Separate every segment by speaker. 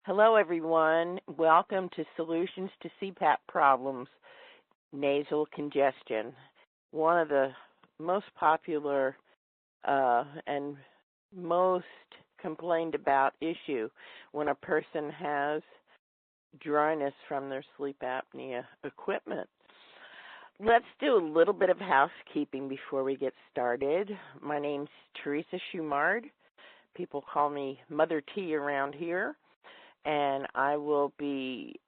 Speaker 1: Hello, everyone. Welcome to Solutions to CPAP Problems, Nasal Congestion. One of the most popular and most complained about issue when a person has dryness from their sleep apnea equipment. Let's do a little bit of housekeeping before we get started. My name's Teresa Schumard. People call me Mother T around here. And I will be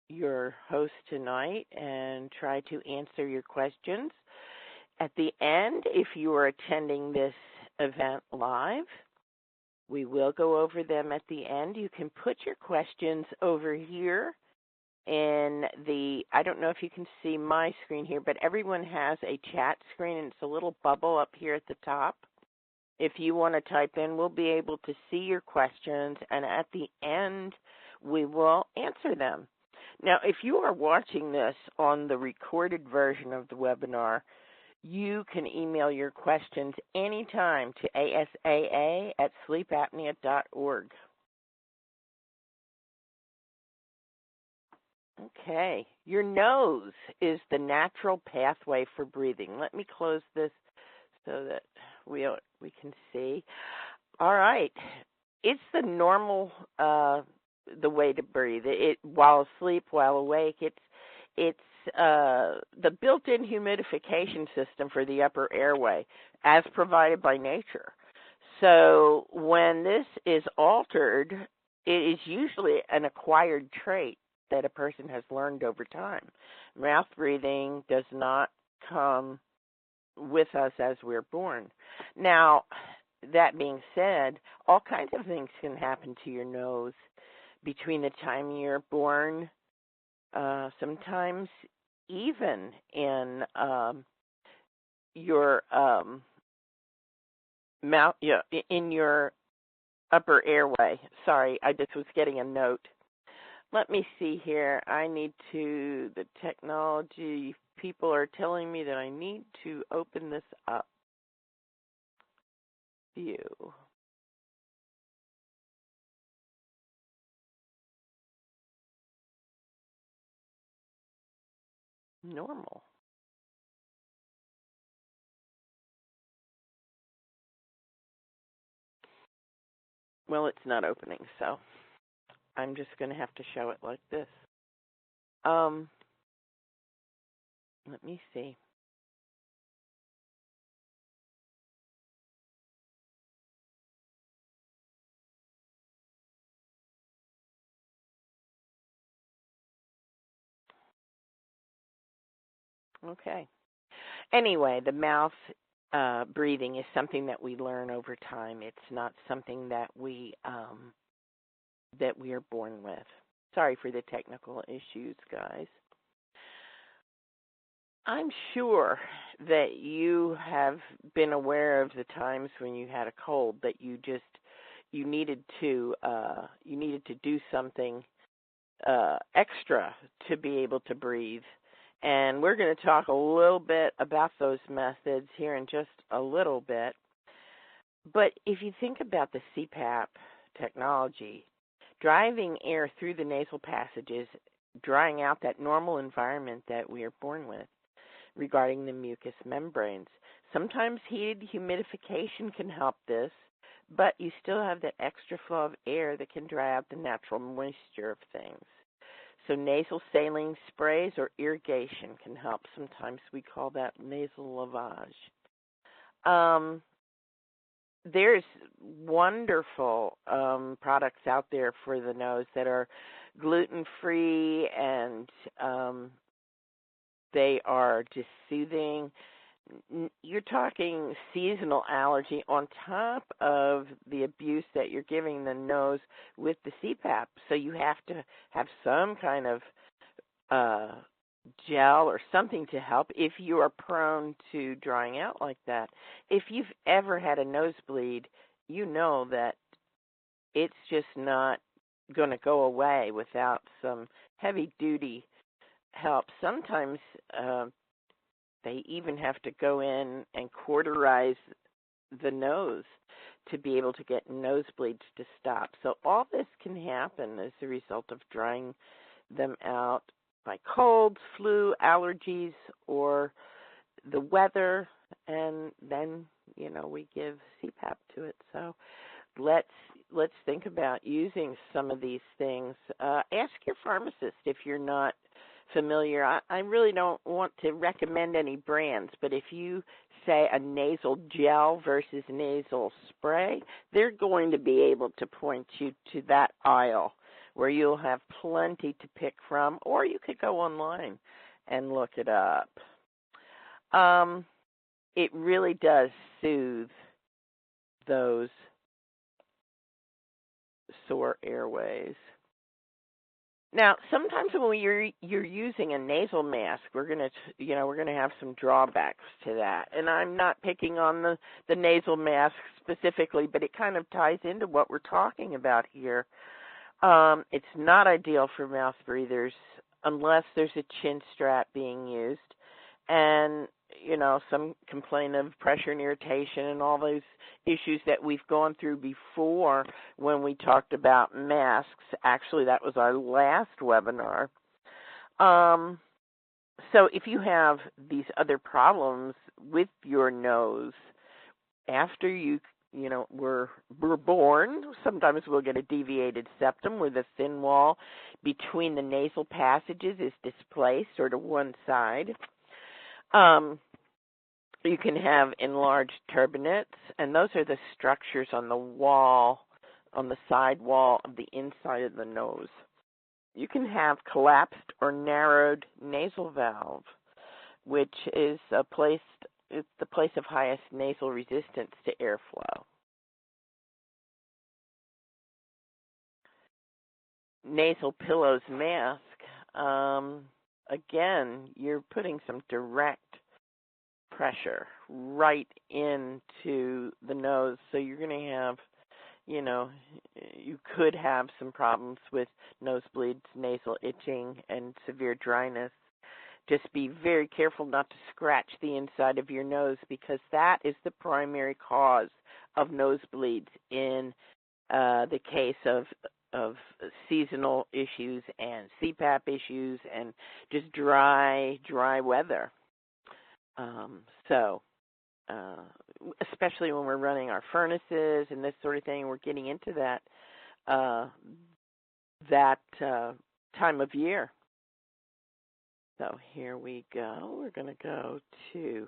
Speaker 1: your host tonight and try to answer your questions. At the end, if you are attending this event live, we will go over them at the end. You can put your questions over here in I don't know if you can see my screen here, but everyone has a chat screen, and it's a little bubble up here at the top. If you want to type in, we'll be able to see your questions, and at the end, we will answer them. Now, if you are watching this on the recorded version of the webinar, you can email your questions anytime to asaa@sleepapnea.org. Okay, your nose is the natural pathway for breathing. Let me close this so that we can see. All right. It's the normal the way to breathe. It while asleep, while awake. It's the built-in humidification system for the upper airway as provided by nature. So when this is altered, it is usually an acquired trait that a person has learned over time. Mouth breathing does not come with us as we're born. Now, that being said, all kinds of things can happen to your nose between the time you're born, sometimes even in your mouth, in your upper airway. Sorry, I just was getting a note. Let me see here. The technology people are telling me that I need to open this up. View. Normal. Well, it's not opening, so I'm just going to have to show it like this. Let me see. Okay. Anyway, the mouth breathing is something that we learn over time. It's not something that we are born with. Sorry for the technical issues, guys. I'm sure that you have been aware of the times when you had a cold that you needed to do something extra to be able to breathe. And we're going to talk a little bit about those methods here in just a little bit. But if you think about the CPAP technology, driving air through the nasal passages, drying out that normal environment that we are born with regarding the mucous membranes. Sometimes heated humidification can help this, but you still have that extra flow of air that can dry out the natural moisture of things. So nasal saline sprays or irrigation can help. Sometimes we call that nasal lavage. There's wonderful products out there for the nose that are gluten-free, and they are just soothing. You're talking seasonal allergy on top of the abuse that you're giving the nose with the CPAP. So you have to have some kind of gel or something to help if you are prone to drying out like that. If you've ever had a nosebleed, you know that it's just not going to go away without some heavy-duty help. Sometimes they even have to go in and cauterize the nose to be able to get nosebleeds to stop. So all this can happen as a result of drying them out by colds, flu, allergies, or the weather, and then, we give CPAP to it. So let's think about using some of these things. Ask your pharmacist if you're not familiar. I really don't want to recommend any brands, but if you say a nasal gel versus nasal spray, they're going to be able to point you to that aisle where you'll have plenty to pick from, or you could go online and look it up. It really does soothe those sore airways. Now, sometimes when you're using a nasal mask, we're gonna have some drawbacks to that. And I'm not picking on the nasal mask specifically, but it kind of ties into what we're talking about here. It's not ideal for mouth breathers unless there's a chin strap being used, and some complain of pressure and irritation and all those issues that we've gone through before when we talked about masks. Actually, that was our last webinar. So if you have these other problems with your nose after we're born, sometimes we'll get a deviated septum where the thin wall between the nasal passages is displaced or to one side. You can have enlarged turbinates, and those are the structures on the wall, on the side wall of the inside of the nose. You can have collapsed or narrowed nasal valve, which is the place of highest nasal resistance to airflow. Nasal pillows mask, again, you're putting some direct pressure right into the nose, so you're going to have, you could have some problems with nosebleeds, nasal itching, and severe dryness. Just be very careful not to scratch the inside of your nose, because that is the primary cause of nosebleeds in the case of seasonal issues and CPAP issues and just dry weather. Especially when we're running our furnaces and this sort of thing, we're getting into that time of year. So here we go. We're going to go to,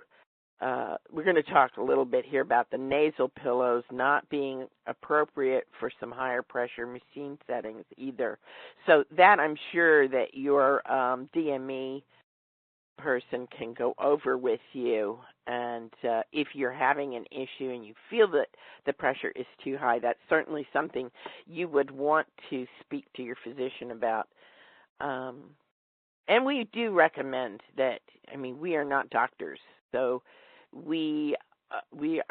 Speaker 1: we're going to talk a little bit here about the nasal pillows not being appropriate for some higher pressure machine settings either. So that I'm sure that your DME person can go over with you, and if you're having an issue and you feel that the pressure is too high, that's certainly something you would want to speak to your physician about. And we do recommend that. We are not doctors, so we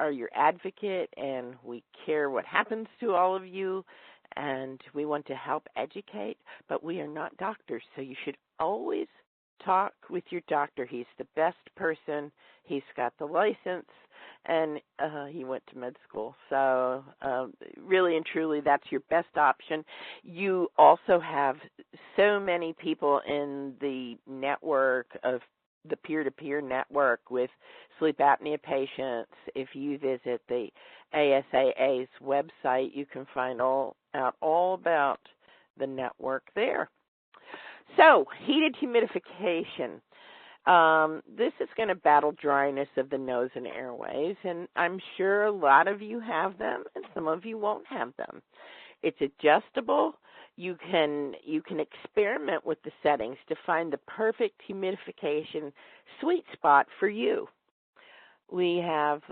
Speaker 1: are your advocate, and we care what happens to all of you, and we want to help educate, but we are not doctors, so you should always talk with your doctor. He's the best person. He's got the license, and he went to med school. So really and truly, that's your best option. You also have so many people in the network of the peer-to-peer network with sleep apnea patients. If you visit the ASAA's website, you can find out all about the network there. So, heated humidification. This is going to battle dryness of the nose and airways, and I'm sure a lot of you have them, and some of you won't have them. It's adjustable. You can experiment with the settings to find the perfect humidification sweet spot for you. We have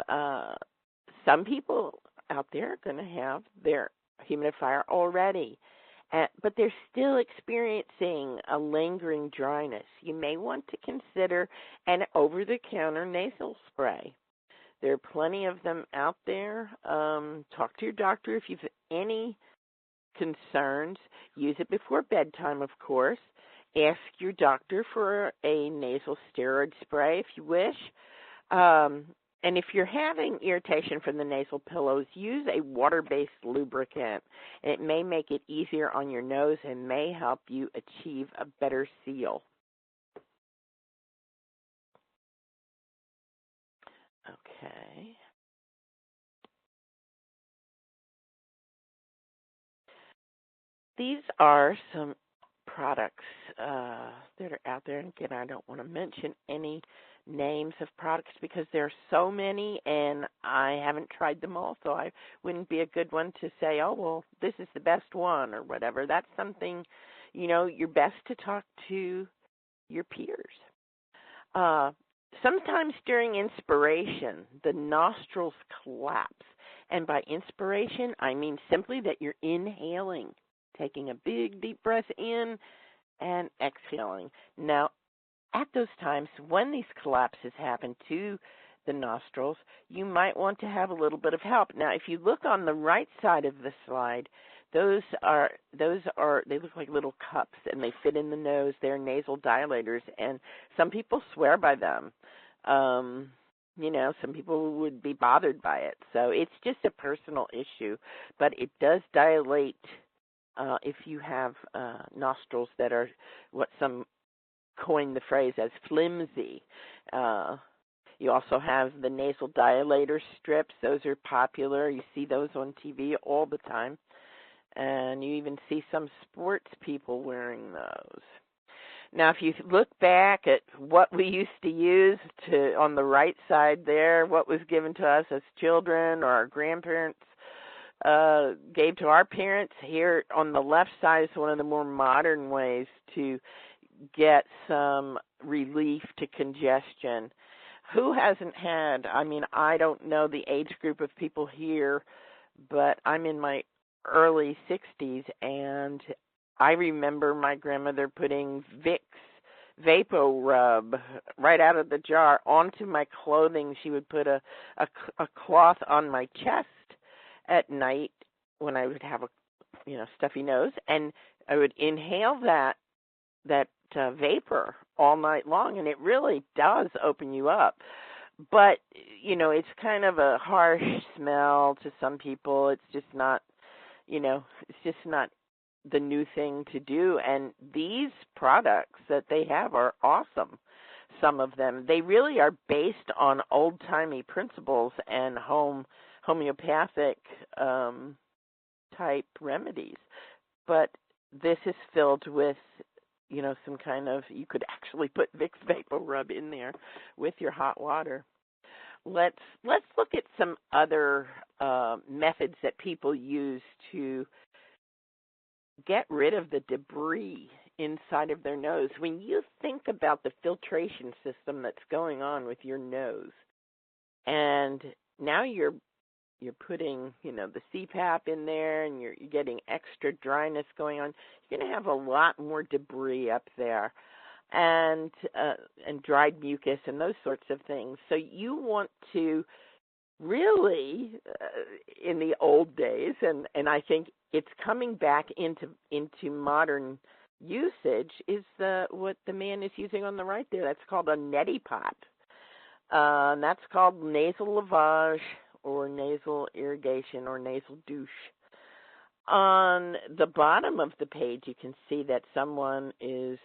Speaker 1: some people out there going to have their humidifier already, but they're still experiencing a lingering dryness. You may want to consider an over-the-counter nasal spray. There are plenty of them out there. Talk to your doctor if you've any concerns. Use it before bedtime, of course. Ask your doctor for a nasal steroid spray if you wish. And if you're having irritation from the nasal pillows, use a water-based lubricant. It may make it easier on your nose and may help you achieve a better seal. Okay. These are some products that are out there. And again, I don't want to mention any names of products because there are so many and I haven't tried them all, so I wouldn't be a good one to say, oh, well, this is the best one or whatever. That's something, you're best to talk to your peers. Sometimes during inspiration, the nostrils collapse. And by inspiration, I mean simply that you're inhaling, taking a big, deep breath in and exhaling. Now, at those times, when these collapses happen to the nostrils, you might want to have a little bit of help. Now, if you look on the right side of the slide, they look like little cups, and they fit in the nose. They're nasal dilators, and some people swear by them. Some people would be bothered by it. So it's just a personal issue, but it does dilate if you have nostrils that are what some coined the phrase as flimsy. You also have the nasal dilator strips. Those are popular. You see those on TV all the time. And you even see some sports people wearing those. Now, if you look back at what we used to use on the right side there, what was given to us as children or our grandparents gave to our parents, here on the left side is one of the more modern ways to get some relief to congestion. Who hasn't had, I don't know the age group of people here, but I'm in my early 60s, and I remember my grandmother putting Vicks Vapo Rub right out of the jar onto my clothing. She would put a cloth on my chest at night when I would have a stuffy nose, and I would inhale that vapor all night long, and it really does open you up. But it's kind of a harsh smell to some people. It's just not the new thing to do. And these products that they have are awesome. Some of them, they really are based on old-timey principles and homeopathic type remedies. But this is filled with, some kind of, you could actually put Vicks Vapor Rub in there with your hot water. Let's look at some other methods that people use to get rid of the debris inside of their nose. When you think about the filtration system that's going on with your nose, and now you're putting, the CPAP in there, and you're getting extra dryness going on, you're going to have a lot more debris up there, and dried mucus and those sorts of things. So you want to really, in the old days, and I think it's coming back into modern usage, is what the man is using on the right there. That's called a neti pot. And that's called nasal lavage or nasal irrigation or nasal douche. On the bottom of the page, you can see that someone is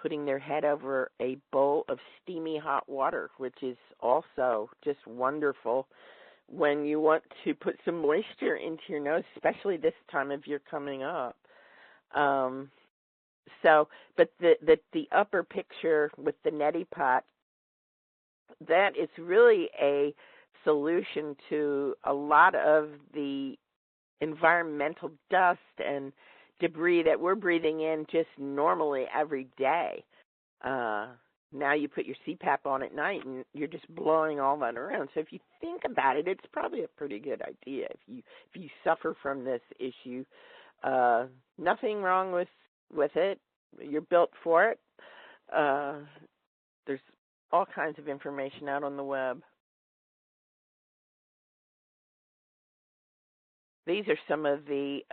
Speaker 1: putting their head over a bowl of steamy hot water, which is also just wonderful when you want to put some moisture into your nose, especially this time of year coming up. But the upper picture with the neti pot, that is really a solution to a lot of the environmental dust and debris that we're breathing in just normally every day. Now you put your CPAP on at night and you're just blowing all that around. So if you think about it, it's probably a pretty good idea. If you suffer from this issue, nothing wrong with it. You're built for it. There's all kinds of information out on the web. These are some of the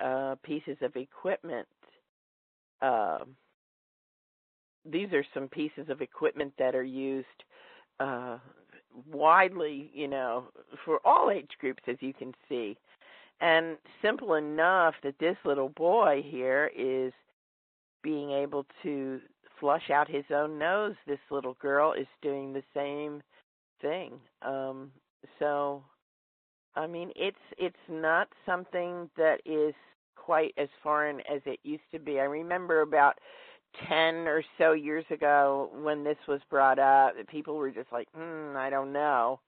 Speaker 1: pieces of equipment. These are some pieces of equipment that are used widely, for all age groups, as you can see. And simple enough that this little boy here is being able to flush out his own nose. This little girl is doing the same thing. So, I mean, it's not something that is quite as foreign as it used to be. I remember about 10 or so years ago when this was brought up, people were just like, I don't know.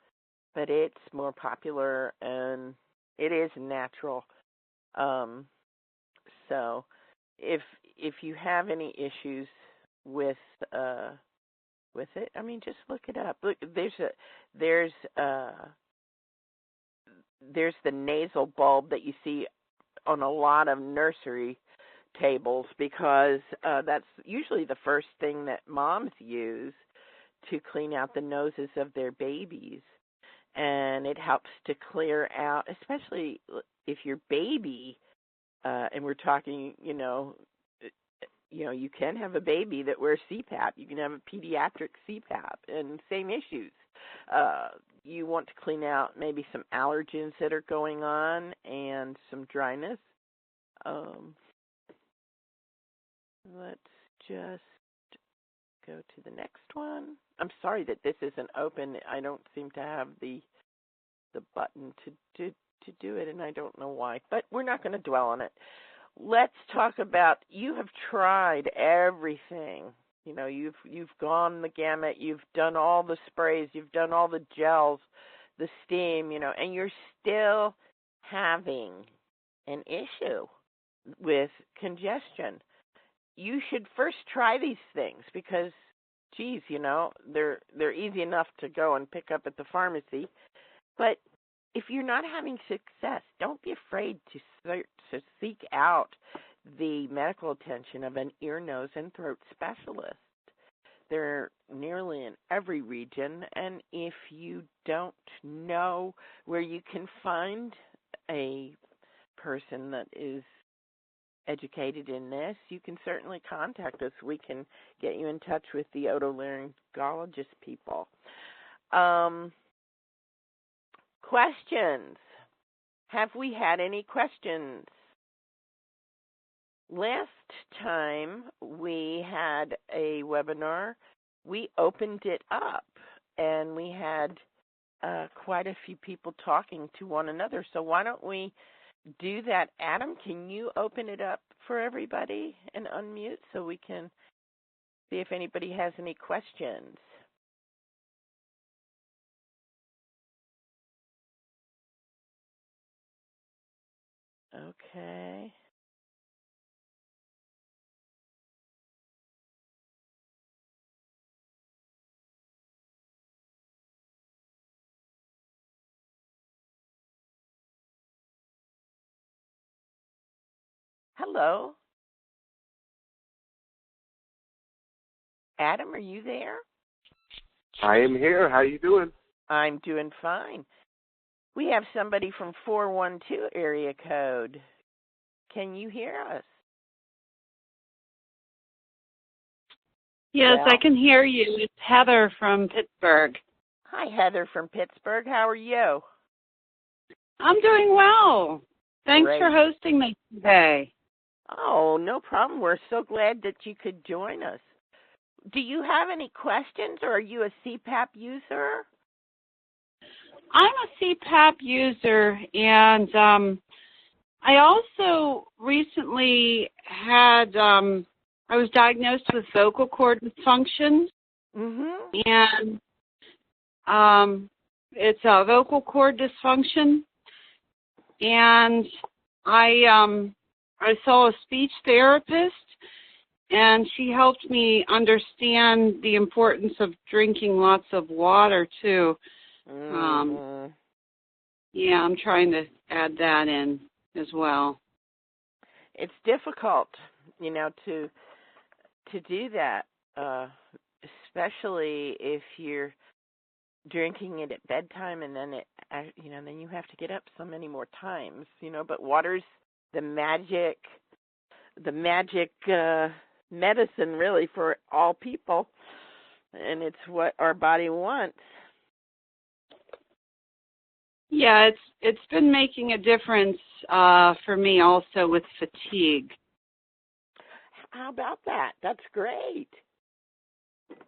Speaker 1: But it's more popular and it is natural. So if you have any issues with it, I mean, just look it up. Look, there's the nasal bulb that you see on a lot of nursery tables because that's usually the first thing that moms use to clean out the noses of their babies. And it helps to clear out, especially if your baby, and we're talking, you can have a baby that wears CPAP. You can have a pediatric CPAP, and same issues. You want to clean out maybe some allergens that are going on and some dryness. Let's just go to the next one. I'm sorry that this isn't open. I don't seem to have the button to do it, and I don't know why. But we're not going to dwell on it. Let's talk about, you have tried everything. You've gone the gamut. You've done all the sprays. You've done all the gels, the steam, and you're still having an issue with congestion. You should first try these things because, geez, they're easy enough to go and pick up at the pharmacy. But if you're not having success, don't be afraid to seek out the medical attention of an ear, nose, and throat specialist. They're nearly in every region, and if you don't know where you can find a person that is educated in this, you can certainly contact us. We can get you in touch with the otolaryngologist people. Questions? Have we had any questions? Last time we had a webinar, we opened it up and we had quite a few people talking to one another. So why don't we do that? Adam, can you open it up for everybody and unmute so we can see if anybody has any questions? Okay. Hello. Adam, are you there?
Speaker 2: I am here. How you doing?
Speaker 1: I'm doing fine. We have somebody from 412 area code. Can you hear us?
Speaker 3: Yes,
Speaker 1: Well,
Speaker 3: I can hear you. It's Heather from Pittsburgh.
Speaker 1: Hi, Heather from Pittsburgh. How are you?
Speaker 3: I'm doing well. Thanks
Speaker 1: Great.
Speaker 3: for hosting me today.
Speaker 1: Oh, no problem. We're so glad that you could join us. Do you have any questions, or are you a CPAP user?
Speaker 3: I'm a CPAP user, and I also recently had, I was diagnosed with vocal cord dysfunction, and it's a vocal cord dysfunction, and I saw a speech therapist, and she helped me understand the importance of drinking lots of water, too. Yeah, I'm trying to add that in as well.
Speaker 1: It's difficult, to do that, especially if you're drinking it at bedtime and then then you have to get up so many more times, but water's the magic medicine really for all people, and it's what our body wants.
Speaker 3: Yeah, it's been making a difference for me also with fatigue.
Speaker 1: How about that? That's great.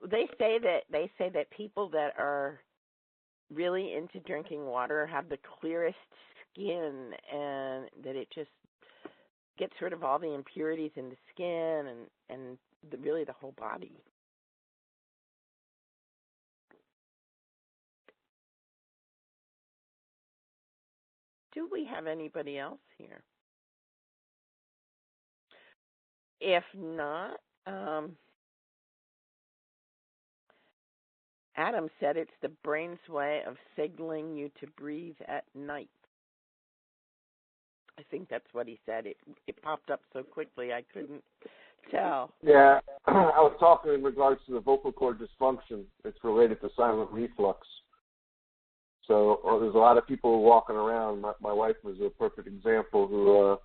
Speaker 1: They say that people that are really into drinking water have the clearest skin, and that it just gets rid of all the impurities in the skin and really the whole body. Do we have anybody else here? If not, Adam said it's the brain's way of signaling you to breathe at night. I think that's what he said. It popped up so quickly I couldn't tell.
Speaker 2: Yeah, I was talking in regards to the vocal cord dysfunction. It's related to silent reflux. So there's a lot of people walking around. My wife was a perfect example who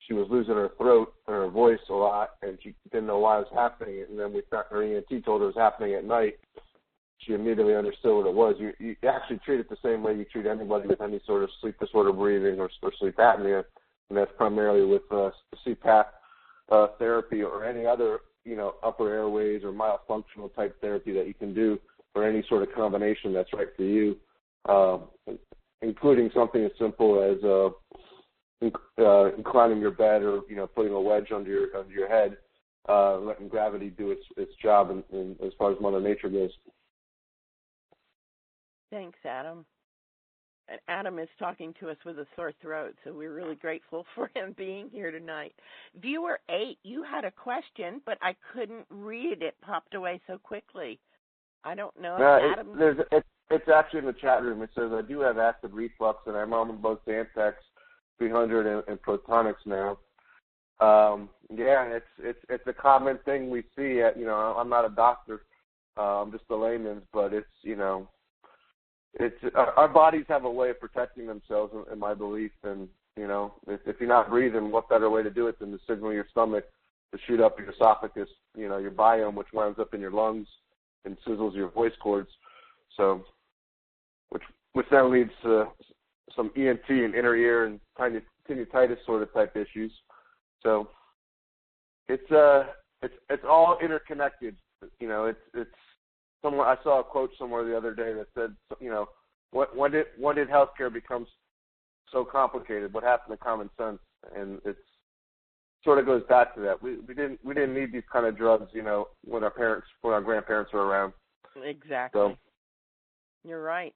Speaker 2: she was losing her throat and her voice a lot, and she didn't know why it was happening. And then her ENT told her it was happening at night. She immediately understood what it was. You actually treat it the same way you treat anybody with any sort of sleep disorder breathing or sleep apnea, and that's primarily with CPAP therapy or any other, upper airways or myofunctional type therapy that you can do for any sort of combination that's right for you, including something as simple as inclining your bed or putting a wedge under your head, letting gravity do its job in as far as Mother Nature goes.
Speaker 1: Thanks, Adam. And Adam is talking to us with a sore throat, so we're really grateful for him being here tonight. Viewer 8, you had a question, but I couldn't read it. It popped away so quickly. I don't know if Adam...
Speaker 2: It's actually in the chat room. It says, I do have acid reflux, and I'm on both Zantac 300 and Protonics now. It's a common thing we see. I'm not a doctor. I'm just a layman, but it's our bodies have a way of protecting themselves, in my belief. And if you're not breathing, what better way to do it than to signal your stomach to shoot up your esophagus, your biome, which winds up in your lungs and sizzles your voice cords. So, which then leads to some ENT and inner ear and tinnitus sort of type issues. So, it's all interconnected. It's somewhere. I saw a quote somewhere the other day that said, when did healthcare become so complicated? What happened to common sense? And it sort of goes back to that. We didn't need these kind of drugs, when our grandparents were around.
Speaker 1: Exactly.
Speaker 2: So,
Speaker 1: you're right.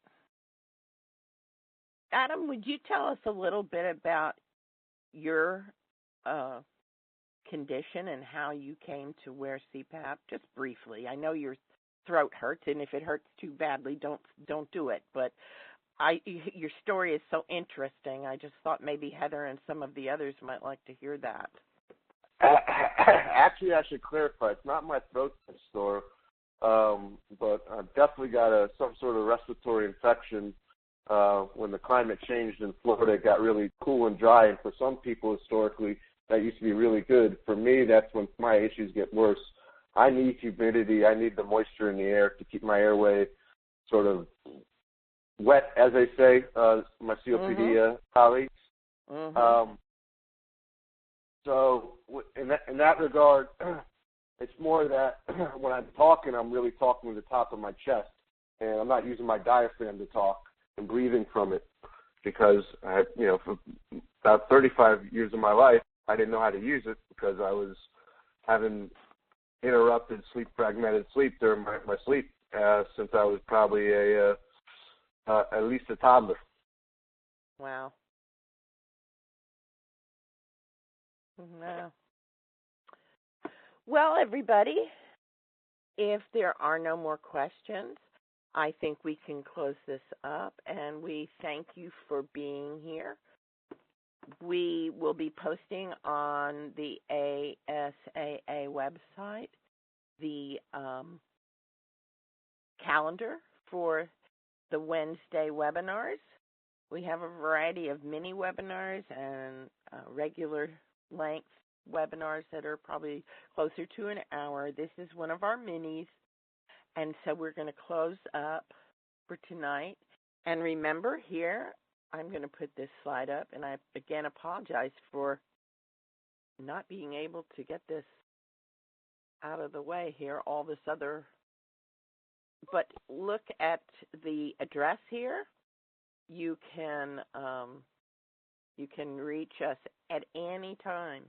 Speaker 1: Adam, would you tell us a little bit about your condition and how you came to wear CPAP? Just briefly. I know your throat hurts, and if it hurts too badly, don't do it. But your story is so interesting. I just thought maybe Heather and some of the others might like to hear that.
Speaker 2: Actually, I should clarify. It's not my throat that's sore, but I've definitely got some sort of respiratory infection. When the climate changed in Florida, it got really cool and dry, and for some people historically, that used to be really good. For me, that's when my issues get worse. I need humidity. I need the moisture in the air to keep my airway sort of wet, as they say, my COPD colleagues.
Speaker 1: Mm-hmm.
Speaker 2: So in that regard, it's more that when I'm talking, I'm really talking with the top of my chest, and I'm not using my diaphragm to talk and breathing from it, because for about 35 years of my life, I didn't know how to use it because I was having interrupted fragmented sleep during my sleep since I was probably at least a toddler.
Speaker 1: Wow. Wow. Well, everybody, if there are no more questions, I think we can close this up, and we thank you for being here. We will be posting on the ASAA website the calendar for the Wednesday webinars. We have a variety of mini webinars and regular length webinars that are probably closer to an hour. This is one of our minis, and so we're going to close up for tonight. And remember, here I'm going to put this slide up, and I again apologize for not being able to get this out of the way here, all this other, but look at the address here. You can reach us at any time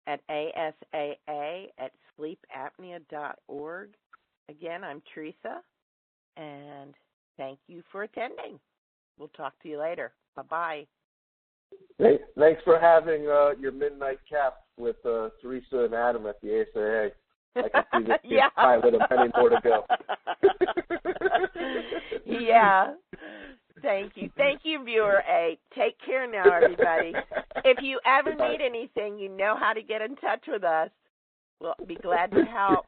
Speaker 1: at asaa@sleepapnea.org. Again, I'm Teresa, and thank you for attending. We'll talk to you later. Bye-bye.
Speaker 2: Thanks for having your midnight cap with Teresa and Adam at the ASAA. I can see this
Speaker 1: Yeah.
Speaker 2: pilot of many more to go.
Speaker 1: Yeah. Thank you. Thank you, viewer A. Take care now, everybody. If you ever need anything, you know how to get in touch with us. We'll be glad to help.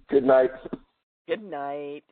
Speaker 2: Good night.
Speaker 1: Good night.